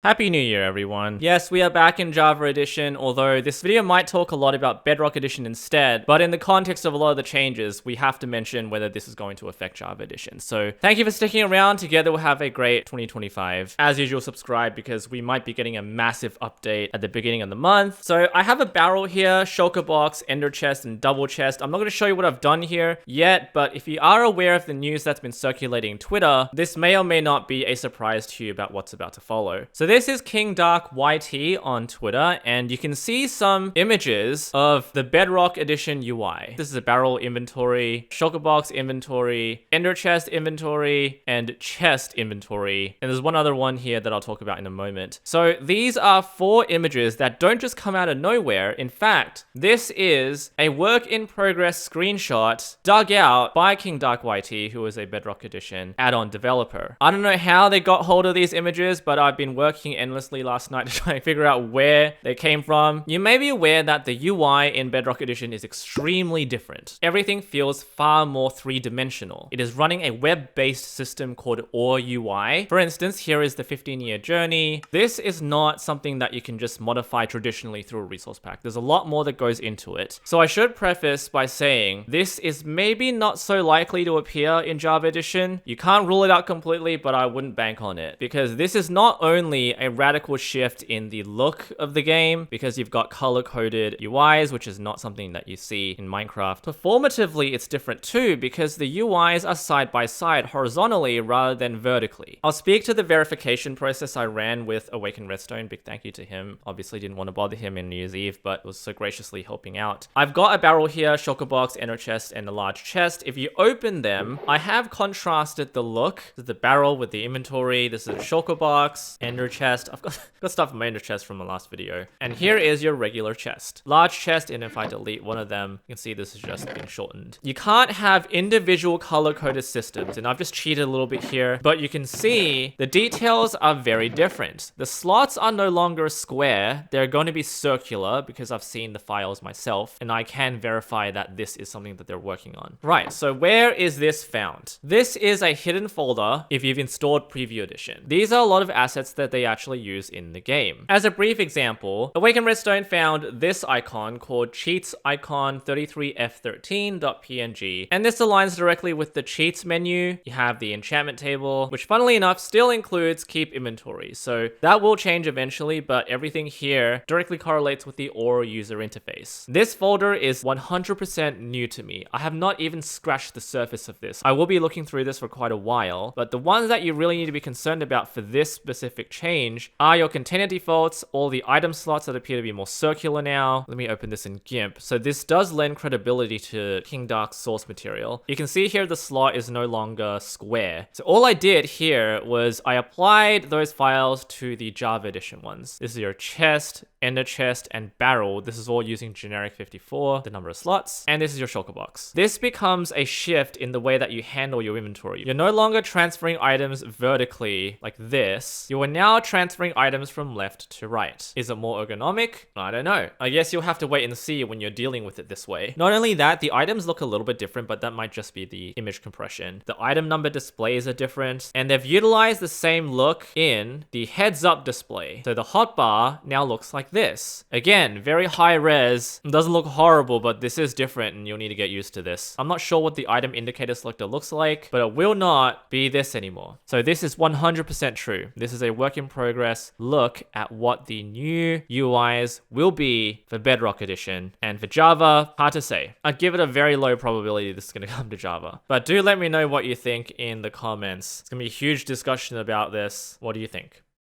Happy New Year, everyone. Yes, we are back in Java Edition, although this video might talk a lot about Bedrock Edition instead, but in the context of a lot of the changes, we have to mention whether this is going to affect Java Edition. So thank you for sticking around. Together we'll have a great 2025. As usual, subscribe because we might be getting a massive update at the beginning of the month. So I have a barrel here, shulker box, ender chest, and double chest. I'm not going to show you what I've done here yet, but if you are aware of the news that's been circulating on Twitter, this may or may not be a surprise to you about what's about to follow. So this is King Dark YT on Twitter, and you can see some images of the Bedrock Edition UI. This is a barrel inventory, shulker box inventory, ender chest inventory, and chest inventory. And there's one other one here that I'll talk about in a moment. So these are 4 images that don't just come out of nowhere. In fact, this is a work in progress screenshot dug out by King Dark YT, who is a Bedrock Edition add-on developer. I don't know how they got hold of these images, but I've been working endlessly last night to try and figure out where they came from. You may be aware that the UI in Bedrock Edition is extremely different. Everything feels far more three-dimensional. It is running a web-based system called Or UI. For instance, here is the 15-year journey. This is not something that you can just modify traditionally through a resource pack. There's a lot more that goes into it. So I should preface by saying this is maybe not so likely to appear in Java Edition. You can't rule it out completely, but I wouldn't bank on it because this is not only a radical shift in the look of the game because you've got color-coded UIs, which is not something that you see in Minecraft. Performatively, it's different too because the UIs are side by side horizontally rather than vertically. I'll speak to the verification process I ran with Awaken Redstone. Big thank you to him. Obviously didn't want to bother him in New Year's Eve, but was so graciously helping out. I've got a barrel here, shulker box, ender chest, and a large chest. If you open them, I have contrasted the look. This is the barrel with the inventory. This is a shulker box, ender chest. I've got stuff in my ender chest from the last video. And here is your regular chest. Large chest, and if I delete one of them, you can see this has just been shortened. You can't have individual color-coded systems, and I've just cheated a little bit here, but you can see the details are very different. The slots are no longer square. They're going to be circular because I've seen the files myself, and I can verify that this is something that they're working on. Right, so where is this found? This is a hidden folder if you've installed Preview Edition. These are a lot of assets that they actually use in the game. As a brief example, Awaken Redstone found this icon called cheats icon 33f13.png, and this aligns directly with the cheats menu. You have the enchantment table, which funnily enough still includes keep inventory. So that will change eventually, but everything here directly correlates with the Or user interface. This folder is 100% new to me. I have not even scratched the surface of this. I will be looking through this for quite a while, but the ones that you really need to be concerned about for this specific change are your container defaults, all the item slots that appear to be more circular now. Let me open this in GIMP. So this does lend credibility to King Dark's source material. You can see here the slot is no longer square. So all I did here was I applied those files to the Java Edition ones. This is your chest, ender chest, and barrel. This is all using generic 54, the number of slots, and this is your shulker box. This becomes a shift in the way that you handle your inventory. You're no longer transferring items vertically like this. You are now transferring items from left to right. Is it more ergonomic? I don't know. I guess you'll have to wait and see when you're dealing with it this way. Not only that, the items look a little bit different, but that might just be the image compression. The item number displays are different, and they've utilized the same look in the heads-up display. So the hotbar now looks like this. Again, very high res. It doesn't look horrible, but this is different and you'll need to get used to this. I'm not sure what the item indicator selector looks like, but it will not be this anymore. So this is 100% true. This is a work in progress look at what the new UIs will be for Bedrock Edition. And for Java, hard to say. I'd give it a very low probability this is going to come to Java. But do let me know what you think in the comments. It's going to be a huge discussion about this. What do you think?